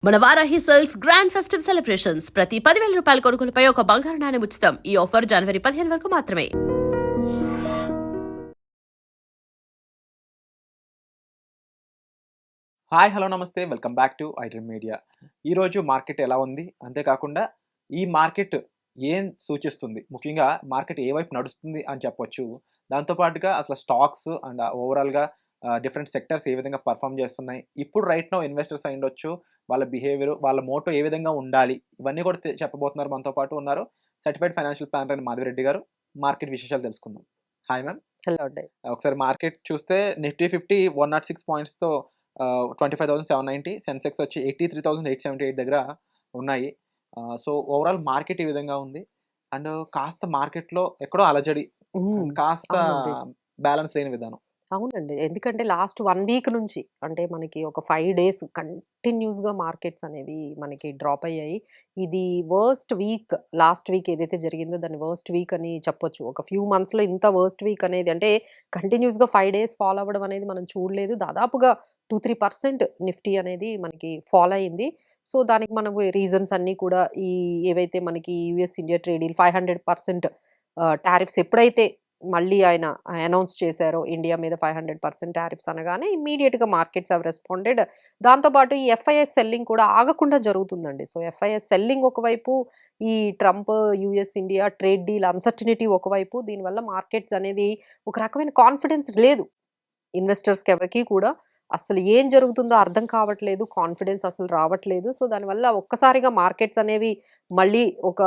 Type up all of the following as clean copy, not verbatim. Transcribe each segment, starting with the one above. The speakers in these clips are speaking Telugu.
మన Varahi sales grand festive celebrations ప్రతి 10,000 రూపాయల కొనుగోలుపై ఒక బంగారు నాణెం ఉచితం. ఈ ఆఫర్ జనవరి 15 వరకు మాత్రమే. హాయ్ హలో నమస్తే welcome back to iDream media. ఈరోజు మార్కెట్ ఎలా ఉంది, అంతేకాకుండా ఈ మార్కెట్ ఏం సూచిస్తుంది, ముఖ్యంగా మార్కెట్ ఏ వైపు నడుస్తుంది అని చెప్పొచ్చు. దాంతోపాటుగా అసలు స్టాక్స్ అండ్ ఓవరాల్గా డిఫరెంట్ సెక్టర్స్ ఏ విధంగా పర్ఫామ్ చేస్తున్నాయి, ఇప్పుడు రైట్ నో ఇన్వెస్టర్స్ అయి ఉండొచ్చు, వాళ్ళ బిహేవియర్, వాళ్ళ మోటో ఏ విధంగా ఉండాలి, ఇవన్నీ కూడా చెప్పబోతున్నారు. మనతో పాటు ఉన్నారు సర్టిఫైడ్ ఫైనాన్షియల్ ప్లానర్ అయిన మాధవిరెడ్డి గారు. మార్కెట్ విశేషాలు తెలుసుకుందాం. Hi ma'am. హలో అండి. ఒకసారి మార్కెట్ చూస్తే నిఫ్టీ 50 106 పాయింట్స్తో 25,790, సెన్సెక్స్ వచ్చి 83,878 దగ్గర ఉన్నాయి. సో ఓవరాల్ మార్కెట్ ఈ విధంగా ఉంది. అండ్ కాస్త మార్కెట్లో ఎక్కడో అలజడి, కాస్త అవునండి. బ్యాలెన్స్ లేని విధానం. అవునండి. ఎందుకంటే లాస్ట్ 1 వీక్ నుంచి అంటే మనకి ఒక 5 డేస్ కంటిన్యూస్‌గా మార్కెట్స్ అనేవి మనకి డ్రాప్ అయ్యాయి. ఇది వర్స్ట్ వీక్, లాస్ట్ వీక్ ఏదైతే జరిగిందో దాన్ని వర్స్ట్ వీక్ అని చెప్పొచ్చు. ఒక ఫ్యూ మంత్స్‌లో ఇంత వర్స్ట్ వీక్ అనేది అంటే కంటిన్యూస్‌గా 5 డేస్ ఫాలో అవ్వడం అనేది మనం చూడలేదు. దాదాపుగా 2, 3% నిఫ్టీ అనేది మనకి ఫాల్ అయింది. సో, దానికి మనకు రీజన్స్ అన్నీ కూడా ఏవైతే మనకి US India trade deal 500% tariffs ఎప్పుడైతే మళ్ళీ ఆయన అనౌన్స్ చేశారో ఇండియా మీద 500% టారిఫ్స్ అనగానే ఇమ్మీడియేట్‌గా మార్కెట్స్ హావ్ రెస్పాండెడ్. దాంతో పాటు ఈ ఎఫ్ఐఎస్ సెల్లింగ్ కూడా ఆగకుండా జరుగుతుందండి. సో, ఎఫ్ఐఎస్ సెల్లింగ్ ఒకవైపు, ఈ Trump, US India trade deal uncertainty ఒకవైపు, దీనివల్ల మార్కెట్స్ అనేది ఒక రకమైన కాన్ఫిడెన్స్ లేదు. ఇన్వెస్టర్స్‌కి ఎవరికీ కూడా అసలు ఏం జరుగుతుందో అర్థం కావట్లేదు. కాన్ఫిడెన్స్ అసలు రావట్లేదు. సో, దానివల్ల ఒక్కసారిగా మార్కెట్స్ అనేవి మళ్ళీ ఒక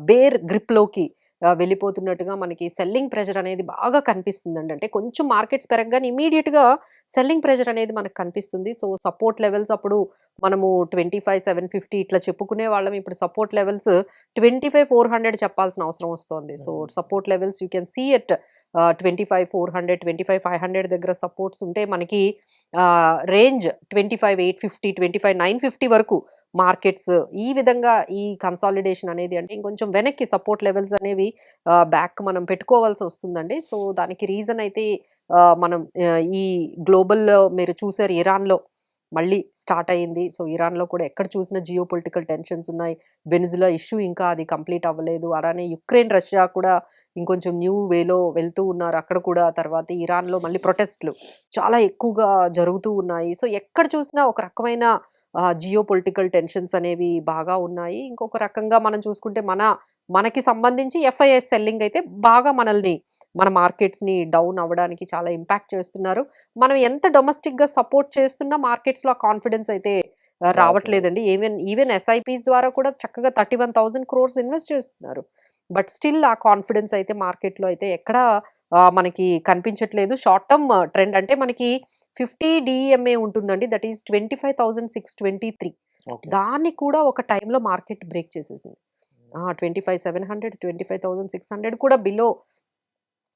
బేర్ గ్రిప్‌లోకి వెళ్ళిపోతున్నట్టుగా మనకి సెల్లింగ్ ప్రెషర్ అనేది బాగా కనిపిస్తుందండి. అంటే కొంచెం మార్కెట్స్ పెరగగానే ఇమ్మీడియేట్‌గా సెల్లింగ్ ప్రెషర్ అనేది మనకు కనిపిస్తుంది. సో, సపోర్ట్ లెవెల్స్ అప్పుడు మనము 25,750 ఇట్లా చెప్పుకునే వాళ్ళం. ఇప్పుడు సపోర్ట్ లెవెల్స్ 25,400 చెప్పాల్సిన అవసరం వస్తోంది. So, support levels you can see it 25,400, 25,500 దగ్గర సపోర్ట్స్ ఉంటే మనకి రేంజ్ 25,850, 25,950 వరకు మార్కెట్స్ ఈ విధంగా ఈ కన్సాలిడేషన్ అనేది అంటే ఇంకొంచెం వెనక్కి సపోర్ట్ లెవెల్స్ అనేవి బ్యాక్ మనం పెట్టుకోవాల్సి వస్తుందండి. సో, దానికి రీజన్ అయితే మనం ఈ గ్లోబల్‌లో మీరు చూసారు, ఇరాన్‌లో మళ్ళీ స్టార్ట్ అయింది. సో, ఇరాన్‌లో కూడా ఎక్కడ చూసినా జియో పొలిటికల్ టెన్షన్స్ ఉన్నాయి. వెనిజులా ఇష్యూ ఇంకా అది కంప్లీట్ అవ్వలేదు. అలానే యుక్రెయిన్, రష్యా కూడా ఇంకొంచెం న్యూ వేలో వెళ్తూ ఉన్నారు. అక్కడ కూడా తర్వాత ఇరాన్‌లో మళ్ళీ ప్రొటెస్ట్‌లు చాలా ఎక్కువగా జరుగుతూ ఉన్నాయి. సో, ఎక్కడ చూసినా ఒక రకమైన జియో పొలిటికల్ టెన్షన్స్ అనేవి బాగా ఉన్నాయి. ఇంకొక రకంగా మనం చూసుకుంటే మనకి సంబంధించి ఎఫ్ఐఎస్ సెల్లింగ్ అయితే బాగా మన మార్కెట్స్‌ని డౌన్ అవ్వడానికి చాలా ఇంపాక్ట్ చేస్తున్నారు. మనం ఎంత డొమెస్టిక్‌గా సపోర్ట్ చేస్తున్నా మార్కెట్స్‌లో ఆ కాన్ఫిడెన్స్ అయితే రావట్లేదండి. ఈవెన్ ఎస్ఐపీస్ ద్వారా కూడా చక్కగా 31,000 క్రోర్స్ ఇన్వెస్ట్ చేస్తున్నారు. బట్ స్టిల్ ఆ కాన్ఫిడెన్స్ అయితే మార్కెట్‌లో అయితే ఎక్కడా మనకి కనిపించట్లేదు. షార్ట్ టర్మ్ ట్రెండ్ అంటే మనకి 50 డీఎంఏ ఉంటుందండి. That is 25,623. ఓకే. దాన్ని కూడా ఒక టైంలో మార్కెట్ బ్రేక్ చేసేసింది. 25,700, 25,600 కూడా బిలో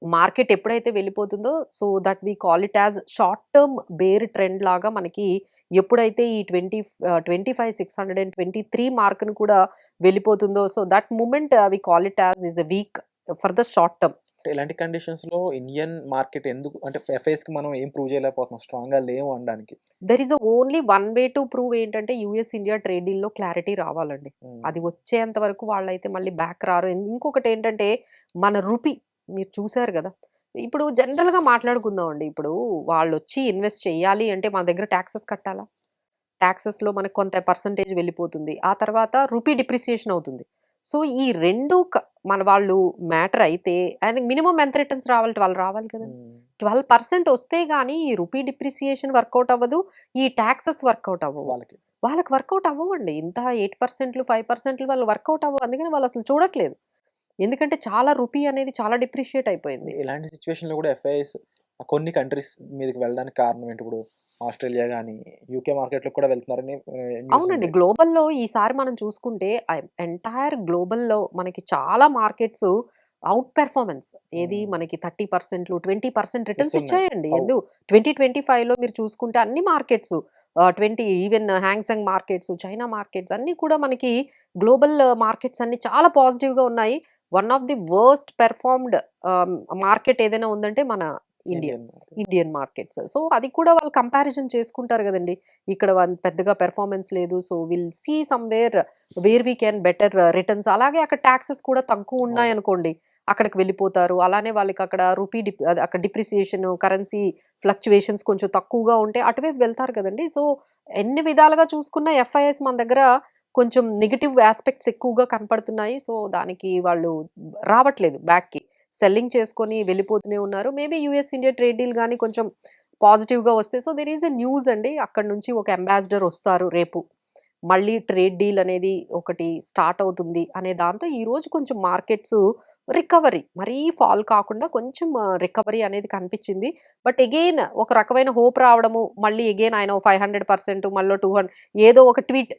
మార్కెట్ ఎప్పుడైతే వెళ్ళిపోతుందో, so that we call it as short term bear trend లాగా మనకి ఎప్పుడైతే ఈ 25,623 మార్క్‌ని కూడా వెళ్ళిపోతుందో, so that moment we call it as is a weak for the short term. ఇలాంటి కండిషన్స్లో ఇండియన్ మార్కెట్ ఎందుకు అంటే ఎఫ్ఐఎస్కి మనం ఏం ప్రూవ్ చేయలేకపోతున్నాం, స్ట్రాంగ్గా లేవు అనడానికి? There is only one way to prove ఏంటంటే యూఎస్ ఇండియా ట్రేడ్ డీల్‌లో క్లారిటీ రావాలండి. అది వచ్చేంత వరకు వాళ్ళైతే మళ్ళీ బ్యాక్ రారు. ఇంకొకటి ఏంటంటే మన రూపీ మీరు చూసారు గదా! ఇప్పుడు జనరల్‌గా మాట్లాడుకుందామండి. ఇప్పుడు వాళ్ళొచ్చి ఇన్వెస్ట్ చేయాలి అంటే మన దగ్గర టాక్సెస్ కట్టాలా? టాక్సెస్‌లో మనకు కొంత పర్సెంటేజ్ వెళ్ళిపోతుంది. ఆ తర్వాత రూపీ డిప్రిసియేషన్ అవుతుంది. సో, ఈ 2 మన వాళ్ళు మ్యాటర్ అయితే ఆయనకి మినిమమ్ ఎంత రిటర్న్స్ రావాలి? 12 రావాలి కదండీ! 12% వస్తే గాని ఈ రూపీ డిప్రిసియేషన్ వర్కౌట్ అవ్వదు. ఈ టాక్సెస్ వర్కౌట్ అవ్వవు. వాళ్ళకి వాళ్ళకి వర్కౌట్ అవ్వవండి. ఇంత 8%, 5% వాళ్ళు వర్కౌట్ అవ్వవు. అందుకని వాళ్ళు అసలు చూడట్లేదు. ఎందుకంటే చాలా రూపీ అనేది చాలా డిప్రిషియేట్ అయిపోయింది. ఇలాంటి సిచ్యువేషన్‌లో కూడా ఎఫ్ఐఎస్ కొన్ని కంట్రీస్ మీదకి వెళ్ళడానికి కారణం ఏంటి? ఇప్పుడు ఆస్ట్రేలియా గాని, యూకే మార్కెట్‌లోకి కూడా వెళ్తున్నారని న్యూస్ అవునండి. ఉంది. గ్లోబల్‌లో ఈసారి మనం చూసుకుంటే ఎంటైర్ గ్లోబల్‌లో మనకి చాలా మార్కెట్స్ ఔట్ పెర్ఫార్మన్స్ ఏది మనకి 30%, 20% రిటర్న్స్ ఇస్తున్నాయి. ఇచ్చాయండి. అవు. 2025లో మీరు చూసుకుంటే అన్ని markets 20 even Hang Seng markets, China markets అన్నీ కూడా మనకి గ్లోబల్ మార్కెట్స్ అన్నీ చాలా పాజిటివ్‌గా ఉన్నాయి. One of the worst performed market ఏదైనా ఉందంటే మన Indian Indian market. Indian markets. So అది కూడా వాళ్ళు కంపారిజన్ చేసుకుంటారు గదండీ. ఇక్కడ పెద్దగా పెర్ఫార్మన్స్ లేదు. So will see somewhere where we can better returns. అలాగే అక్కడ టాక్సెస్ కూడా తక్కువ అవును. ఉన్నాయనుకోండి. అక్కడికి వెళ్ళిపోతారు. అలానే వాళ్ళకి అక్కడ రూపీ అదే అక్కడ డిప్రిసియేషన్, కరెన్సీ ఫ్లక్చుయేషన్స్ కొంచెం తక్కువగా ఉంటే అటువైపు వెళ్తారు కదండీ. సో ఎన్ని విధాలుగా చూసుకున్నా ఎఫ్ఐఎస్ మన దగ్గర కొంచెం నెగెటివ్ యాస్పెక్ట్స్ ఎక్కువగా కనపడుతున్నాయి. సో దానికి వాళ్ళు రావట్లేదు బ్యాక్‌కి. సెల్లింగ్ చేసుకొని వెళ్ళిపోతూనే ఉన్నారు. Maybe US India trade deal గాని కొంచెం పాజిటివ్‌గా వస్తే so there is a news అండి. అక్కడి నుంచి ఒక అంబాసిడర్ వస్తారు రేపు. మళ్ళీ ట్రేడ్ డీల్ అనేది ఒకటి స్టార్ట్ అవుతుంది అనే దాంతో ఈరోజు కొంచెం మార్కెట్స్ రికవరీ. మరీ ఫాల్ కాకుండా కొంచెం రికవరీ అనేది కనిపించింది. బట్ అగైన్ ఒక రకమైన హోప్ రావడము, మళ్ళీ అగైన్ ఆయన 500% మళ్ళీ 200 ఏదో ఒక ట్వీట్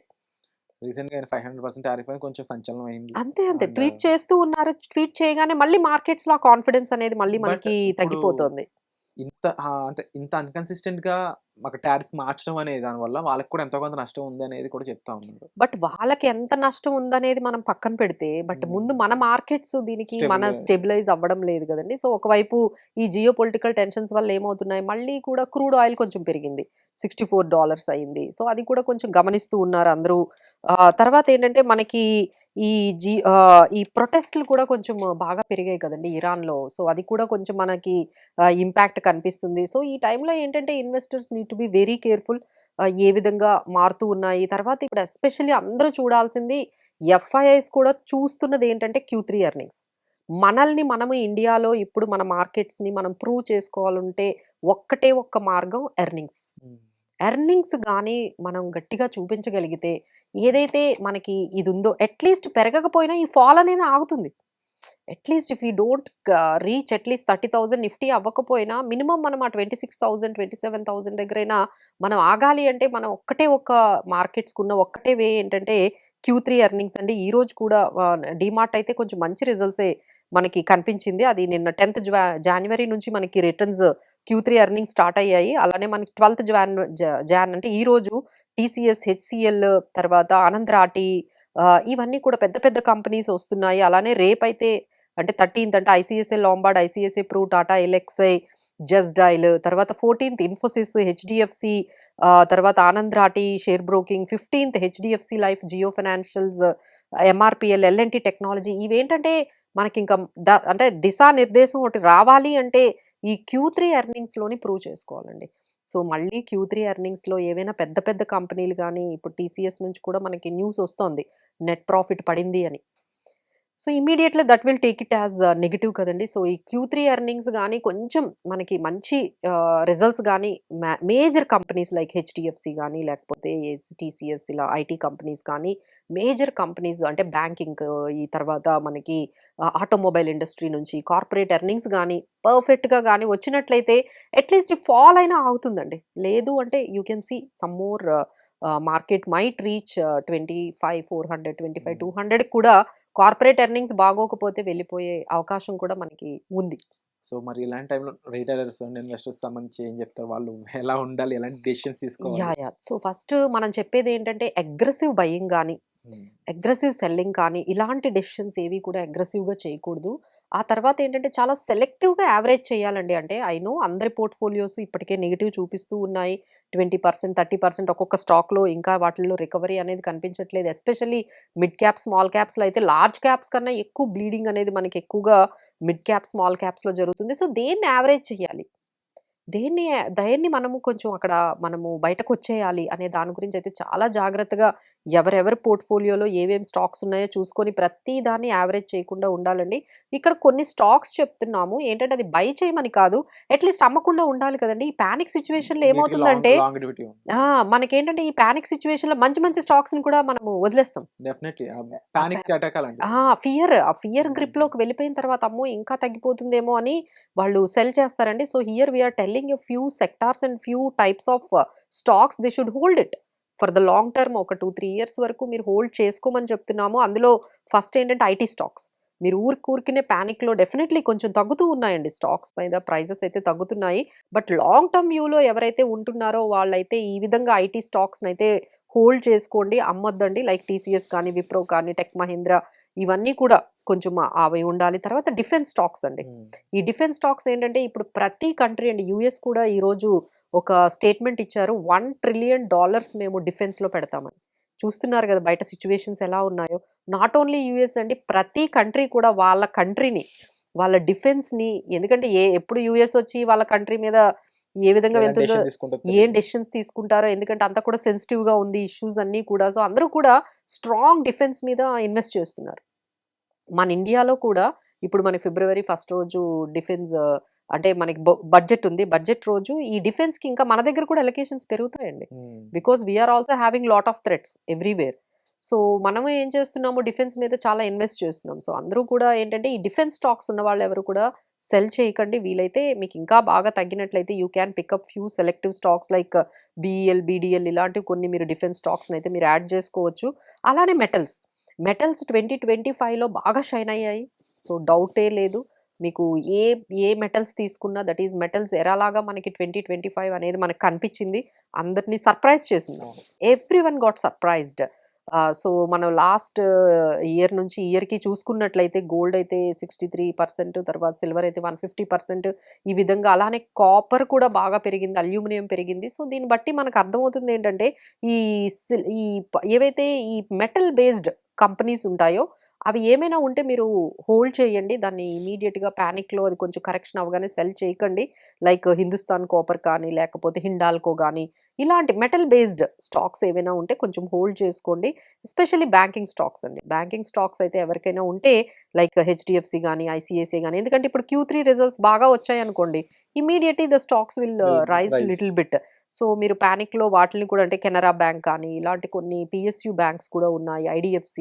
రీసెంట్‌గా ఆయన 500% టారిఫ్ అని కొంచెం సంచలనం అయింది. అంతే. అండ్ ట్వీట్ చేస్తూ ఉన్నారు. ట్వీట్ చేయగానే మళ్ళీ మార్కెట్స్‌లో ఆ కాన్ఫిడెన్స్ అనేది మళ్ళీ బట్ మనకి ఇప్పుడు తగ్గిపోతోంది. అంటే ఇంత అన్‌కన్సిస్టెంట్‌గా మాకు టారిఫ్ మార్చడం అనే దానివల్ల వాళ్ళకి కూడా ఎంతో కొంత నష్టం ఉంది అనేది కూడా చెప్తా ఉన్నారు. బట్ వాళ్ళకి ఎంత నష్టం ఉందనేది మనం పక్కన పెడితే, బట్ ముందు మన మార్కెట్స్ దీనికి మన స్టెబిల్ స్టెబిలైజ్ అవ్వడం లేదు గదండీ. సో, ఒకవైపు ఈ జియో పొలిటికల్ టెన్షన్స్ వల్ల ఏమవుతున్నాయి, మళ్ళీ కూడా క్రూడ్ ఆయిల్ కొంచెం పెరిగింది. $64 అయింది. సో, అది కూడా కొంచెం గమనిస్తూ ఉన్నారు అందరూ. తర్వాతేంటంటే మనకి ఈ ఈ ప్రొటెస్ట్‌లు కూడా కొంచెం బాగా పెరిగాయి కదండీ ఇరాన్‌లో. సో, అది కూడా కొంచెం మనకి ఇంపాక్ట్ కనిపిస్తుంది. సో, ఈ టైంలో ఏంటంటే investors need to be very careful. ఏ విధంగా మారుతూ ఉన్నాయి. తర్వాత ఇప్పుడు ఎస్పెషల్లీ అందరూ చూడాల్సింది ఎఫ్ఐఐస్ కూడా చూస్తున్నదేంటంటే Q3 ఎర్నింగ్స్. మనల్ని మనము ఇండియాలో ఇప్పుడు మన మార్కెట్స్‌ని మనం ప్రూవ్ చేసుకోవాలంటే ఒక్కటే ఒక్క మార్గం ఎర్నింగ్స్. హ్మ్. ఎర్నింగ్స్ గాని మనం గట్టిగా చూపించగలిగితే ఏదైతే మనకి ఇదుందో అట్‌లీస్ట్ పెరగకపోయినా ఈ ఫాల్ అనేది ఆగుతుంది. At least if you don't reach at least 30,000 Nifty అవ్వకపోయినా మినిమమ్ మనం ఆ 26,000, 27,000 దగ్గరైనా మనం ఆగాలి అంటే మనం ఒక్కటే ఒక్క మార్కెట్స్‌కున్న ఒక్కటే వే ఏంటంటే Q3 ఎర్నింగ్స్ అండి. ఈరోజు కూడా డీమార్ట్ అయితే కొంచెం మంచి రిజల్ట్సే మనకి కనిపించింది. అది నిన్న 10థ్ జాన్యువరి నుంచి మనకి రిటర్న్స్ Q3 ఎర్నింగ్స్ స్టార్ట్ అయ్యాయి. అలానే మనకి 12థ్ జాన్ అంటే ఈరోజు టీసీఎస్, హెచ్‌సీఎల్ తర్వాత ఆనంద్ రాఠీ ఇవన్నీ కూడా పెద్ద పెద్ద కంపెనీస్ వస్తున్నాయి. అలానే రేపైతే అంటే 13థ్ అంటే ICICI Lombard, ICICI Pru, Tata Elxsi, just dial తర్వాత 14థ్ ఇన్ఫోసిస్, హెచ్‌డీఎఫ్‌సి తర్వాత ఆనంద్ రాఠీ షేర్ బ్రోకింగ్, 15థ్ HDFC life, Jio financials, MRPL, L and T technology ఇవేంటంటే మనకింక అంటే దిశానిర్దేశం ఒకటి రావాలి అంటే ఈ Q3 ఎర్నింగ్స్‌లోని ప్రూవ్ చేసుకోవాలండి. సో, మళ్ళీ Q3 ఎర్నింగ్స్‌లో ఏవైనా పెద్ద పెద్ద కంపెనీలు గాని, ఇప్పుడు టీసీఎస్ నుంచి కూడా మనకి న్యూస్ ఒస్తోంది. నెట్ ప్రాఫిట్ పడింది అని. So, immediately that will take it as negative కదండీ. సో, ఈ Q3 ఎర్నింగ్స్ గాని కొంచెం మనకి మంచి రిజల్ట్స్ గాని మేజర్ కంపెనీస్ లైక్ హెచ్‌డీఎఫ్‌సి గాని, లేకపోతే టీసీఎస్ ఇలా ఐటీ కంపెనీస్ కానీ, మేజర్ కంపెనీస్ అంటే బ్యాంకింగ్ ఈ తర్వాత మనకి ఆటోమొబైల్ ఇండస్ట్రీ నుంచి కార్పొరేట్ ఎర్నింగ్స్ గాని పర్ఫెక్ట్‌గా గాని వచ్చినట్లయితే అట్‌లీస్ట్ ఫాల్ అయినా ఆగుతుందండి. లేదు అంటే you can see some more market might reach 25, 400, 25, 200 కూడా కార్పొరేట్ ఎర్నింగ్స్ బాగోకపోతే వెళ్ళిపోయే అవకాశం కూడా మనకి ఉంది. సో, మరి ఇలాంటి టైంలో రిటైలర్స్ అండ్ ఇన్వెస్టర్స్ సంబంధించి ఏం చెప్తారు? వాళ్ళు ఎలా ఉండాలి? ఎలాంటి డెసిషన్స్ తీసుకోవాలి? యాహ్! సో, ఫస్ట్ మనం చెప్పేదేంటంటే అగ్రెసివ్ బయింగ్ గాని, హ్మ్. అగ్రెసివ్ సెల్లింగ్ కానీ, ఇలాంటి డెసిషన్స్ ఏవి కూడా అగ్రెసివ్‌గా చేయకూడదు. ఆ తర్వాతేంటంటే చాలా సెలెక్టివ్‌గా యావరేజ్ చేయాలండి. అంటే ఐ నో అందరి పోర్ట్‌ఫోలియోస్ ఇప్పటికే నెగెటివ్ చూపిస్తూ ఉన్నాయి. 20%, 30% ఒక్కొక్క స్టాక్‌లో ఇంకా వాటిల్లో రికవరీ అనేది కనిపించట్లేదు. ఎస్పెషల్లీ మిడ్ క్యాప్, స్మాల్ క్యాప్స్‌లో అయితే లార్జ్ క్యాప్స్ కన్నా ఎక్కువ బ్లీడింగ్ అనేది మనకి ఎక్కువగా మిడ్ క్యాప్, స్మాల్ క్యాప్స్‌లో జరుగుతుంది. సో, దేన్ని యావరేజ్ చేయాలి? దేన్ని దేన్ని మనము కొంచెం అక్కడ మనము బయటకొచ్చేయాలి అనే దాని గురించయితే చాలా జాగ్రత్తగా ఎవరెవరి పోర్ట్‌ఫోలియోలో ఏవేం స్టాక్స్ ఉన్నాయో చూసుకొని ప్రతి దాన్ని యావరేజ్ చేయకుండా ఉండాలండి. ఇక్కడ కొన్ని స్టాక్స్ చెప్తున్నాము. ఏంటంటే అది బై చేయమని కాదు. అట్‌లీస్ట్ అమ్మకుండా ఉండాలి కదండీ! ఈ పానిక్ సిట్యుయేషన్‌లో వీటికి ఏమవుతుందంటే లాంగిడివిటీ ఉంది. ఆ! మనకేంటంటే ఈ పానిక్ సిట్యుయేషన్‌లో మంచి మంచి స్టాక్స్‌ని కూడా మనము వదిలేస్తాం. డెఫినెట్‌లీ. ఆ ప్యా పానిక్ అటాక్ అలాంటిది. ఆ ఫియర్ హ్మ్. గ్రిప్‌లోకి వెళ్ళిపోయిన తర్వాత అమ్మో! ఇంకా తగ్గిపోతుందేమో అని వాళ్ళు సెల్ చేస్తారండి. So, here we are telling a few sectors and few types of stocks they should hold it. For the long term ఒక 2, 3 ఇయర్స్ వరకు మీరు హోల్డ్ చేసుకోమని చెప్తున్నాము. అందులో ఫస్ట్ ఏంటంటే ఐటీ స్టాక్స్. మీరు ఊరికూరికనే పానిక్‌లో డెఫినెట్‌లీ కొంచెం తగ్గుతూ ఉన్నాయండి స్టాక్స్ మీద ప్రైజెస్ అయితే తగ్గుతున్నాయి. బట్ లాంగ్ టర్మ్ వ్యూలో ఎవరైతే ఉంటున్నారో వాళ్ళైతే ఈ విధంగా ఐటీ స్టాక్స్‌నైతే హోల్డ్ చేసుకోండి. అమ్మొద్దండి. లైక్ టీసీఎస్ కానీ, విప్రో కానీ, టెక్ మహీంద్ర ఇవన్నీ కూడా కొంచెం అవి ఉండాలి. తర్వాత డిఫెన్స్ స్టాక్స్ అండి. ఈ డిఫెన్స్ స్టాక్స్ ఏంటంటే ఇప్పుడు ప్రతి కంట్రీ అండి, యూఎస్ కూడా ఈరోజు ఒక స్టేట్మెంట్ ఇచ్చారు, $1 ట్రిలియన్ మేము డిఫెన్స్లో పెడతామని. చూస్తున్నారు కదా బయట సిచ్యువేషన్స్ ఎలా ఉన్నాయో. నాట్ ఓన్లీ యూఎస్ అండి, ప్రతి కంట్రీ కూడా వాళ్ళ కంట్రీని, వాళ్ళ డిఫెన్స్ని, ఎందుకంటే ఎప్పుడు యూఎస్ వచ్చి వాళ్ళ కంట్రీ మీద ఏ విధంగా వెళ్తుందో, ఏం డెసిషన్స్ తీసుకుంటారో, ఎందుకంటే అంతా కూడా సెన్సిటివ్గా ఉంది ఇష్యూస్ అన్నీ కూడా. సో అందరూ కూడా స్ట్రాంగ్ డిఫెన్స్ మీద ఇన్వెస్ట్ చేస్తున్నారు. మన ఇండియాలో కూడా ఇప్పుడు మనకి ఫిబ్రవరి 1 రోజు డిఫెన్స్ అంటే మనకి బడ్జెట్ ఉంది. బడ్జెట్ రోజు ఈ డిఫెన్స్కి ఇంకా మన దగ్గర కూడా ఎలకేషన్స్ పెరుగుతాయండి. Because we are also having lot of threats everywhere. So మనము ఏం చేస్తున్నాము, డిఫెన్స్ మీద చాలా ఇన్వెస్ట్ చేస్తున్నాం. సో అందరూ కూడా ఏంటంటే ఈ డిఫెన్స్ స్టాక్స్ ఉన్న వాళ్ళు ఎవరు కూడా సెల్ చేయకండి. వీలైతే మీకు ఇంకా బాగా తగ్గినట్లయితే you can pick up few selective stocks like BEL, BDL ఇలాంటివి కొన్ని మీరు డిఫెన్స్ స్టాక్స్ని అయితే మీరు యాడ్ చేసుకోవచ్చు. అలానే మెటల్స్ 2025లో బాగా షైన్ అయ్యాయి. సో డౌటే లేదు. మీకు ఏ మెటల్స్ తీసుకున్నా, దట్ ఈజ్ మెటల్స్ ఎరాలాగా మనకి 2025 అనేది మనకు కనిపించింది, అందరినీ సర్ప్రైజ్ చేసింది. Everyone got surprised. సో మనం లాస్ట్ ఇయర్ నుంచి ఇయర్కి చూసుకున్నట్లయితే గోల్డ్ అయితే 63%, తర్వాత సిల్వర్ అయితే 150%, ఈ విధంగా. అలానే కాపర్ కూడా బాగా పెరిగింది, అల్యూమినియం పెరిగింది. సో దీన్ని బట్టి మనకు అర్థమవుతుంది ఏంటంటే ఈ ఏవైతే ఈ మెటల్ బేస్డ్ కంపెనీస్ ఉంటాయో అవి ఏమైనా ఉంటే మీరు హోల్డ్ చేయండి. దాన్ని ఇమీడియట్గా ప్యానిక్లో అది కొంచెం కరెక్షన్ అవ్వగానే సెల్ చేయకండి. లైక్ హిందుస్థాన్ కాపర్ కానీ, లేకపోతే హిండాల్కో కానీ, ఇలాంటి మెటల్ బేస్డ్ స్టాక్స్ ఏవైనా ఉంటే కొంచెం హోల్డ్ చేసుకోండి. ఎస్పెషల్లీ బ్యాంకింగ్ స్టాక్స్ అండి. బ్యాంకింగ్ స్టాక్స్ అయితే ఎవరికైనా ఉంటే లైక్ HDFC కానీ, ICICI కానీ, ఎందుకంటే ఇప్పుడు Q3 రిజల్ట్స్ బాగా వచ్చాయి అనుకోండి, immediately the stocks will rise little bit. So మీరు ప్యానిక్లో వాటిని కూడా, అంటే కెనరా బ్యాంక్ కానీ, ఇలాంటి కొన్ని PSU బ్యాంక్స్ కూడా ఉన్నాయి, IDFC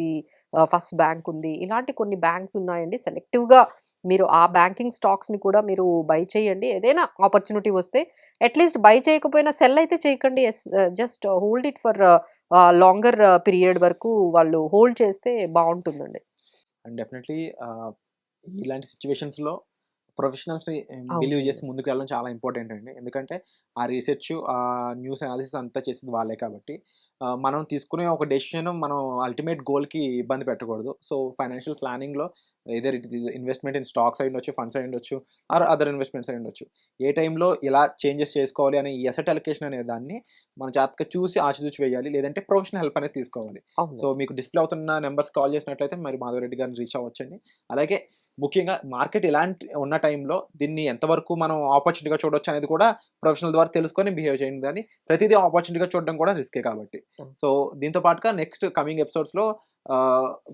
ఫస్ట్ బ్యాంక్ ఉంది, ఇలాంటి కొన్ని బ్యాంక్స్ ఉన్నాయండి. సెలెక్టివ్గా మీరు ఆ బ్యాంకింగ్ స్టాక్స్ని కూడా మీరు బై చేయండి. ఏదైనా ఆపర్చునిటీ వస్తే అట్లీస్ట్ బై చేయకపోయినా సెల్ అయితే చేయకండి. Just hold it for longer period వరకు వాళ్ళు హోల్డ్ చేస్తే బాగుంటుందండి. అండ్ డెఫినెట్లీ ఇలాంటి సిచ్యువేషన్స్లో ప్రొఫెషనల్స్ బిలీవ్ చేసి ముందుకు వెళ్ళడం చాలా ఇంపార్టెంట్ అండి. ఎందుకంటే ఆ రీసెర్చ్, ఆ న్యూస్ అనాలిసిస్ అంతా చేసింది వాళ్ళే కాబట్టి మనం తీసుకునే ఒక డెసిషన్ మనం అల్టిమేట్ గోల్కి ఇబ్బంది పెట్టకూడదు. సో ఫైనాన్షియల్ ప్లానింగ్లో either it investment in stocks అయి ఉండొచ్చు, ఫండ్స్ అయి ఉండొచ్చు, ఆర్ అదర్ ఇన్వెస్ట్మెంట్స్ అయి ఉండొచ్చు, ఏ టైంలో ఎలా చేంజెస్ చేసుకోవాలి అనే ఈ అసెట్ అలొకేషన్ అనే దాన్ని మనం జాగ్రత్తగా చూసి ఆచితూచి వేయాలి. లేదంటే ప్రొఫెషనల్ హెల్ప్ అనేది తీసుకోవాలి. సో మీకు డిస్ప్లే అవుతున్న నెంబర్స్ కాల్ చేసినట్లయితే మరి మాధవరెడ్డి గారిని రీచ్ అవ్వచ్చండి. అలాగే ముఖ్యంగా మార్కెట్ ఇలాంటి ఉన్న టైంలో దీన్ని ఎంతవరకు మనం ఆపర్చునిటీగా చూడొచ్చు అనేది కూడా ప్రొఫెషనల్ ద్వారా తెలుసుకొని బిహేవ్ చేయండి. కానీ ప్రతిదీ ఆపర్చునిటీగా చూడడం కూడా రిస్కే కాబట్టి. సో దీంతో పాటుగా నెక్స్ట్ కమింగ్ ఎపిసోడ్స్లో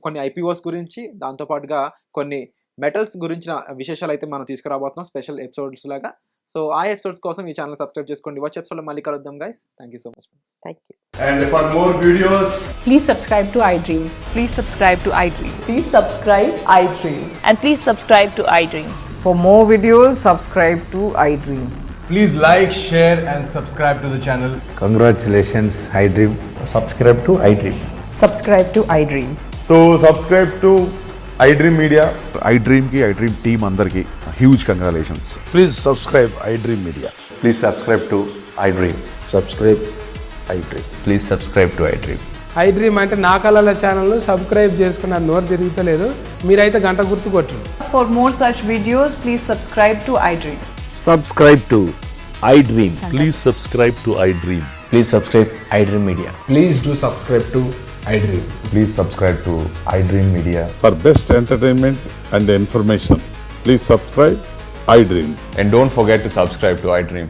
కొన్ని IPOs గురించి, దాంతోపాటుగా కొన్ని మెటల్స్ గురించిన విశేషాలు అయితే మనం తీసుకురాబోతున్నాం స్పెషల్ ఎపిసోడ్స్ లాగా. సో ఆ ఎపిసోడ్స్ కోసం ఈ ఛానల్ సబ్స్క్రైబ్ చేసుకోండి. వచ్చే ఎపిసోడ్లో మళ్ళీ కలుద్దాం guys. Thank you so much. Thank you. And for more videos, Please subscribe to iDream. Please subscribe to iDream. Please subscribe iDream. And please subscribe to iDream. For more videos, subscribe to iDream. please like, share and subscribe to the channel. Congratulations, iDream. Subscribe to iDream. Subscribe to iDream. So subscribe to iDream Media. iDream ki iDream team andarki huge congratulations. Please subscribe iDream Media. Please subscribe to iDream. Subscribe iDream. Please subscribe to iDream. iDream అంటే నా కళల ఛానల్ను సబ్స్క్రైబ్ చేసుకున్న నోరు తిరుగుతలేదు, మీరైతే గంట గుర్తు కొట్టండి. For more such videos, please subscribe to iDream. Subscribe to iDream. Please subscribe to iDream. Please subscribe iDream Media. Please do subscribe to iDream. Please subscribe to iDream Media. For best entertainment and information, please subscribe iDream. And don't forget to subscribe to iDream.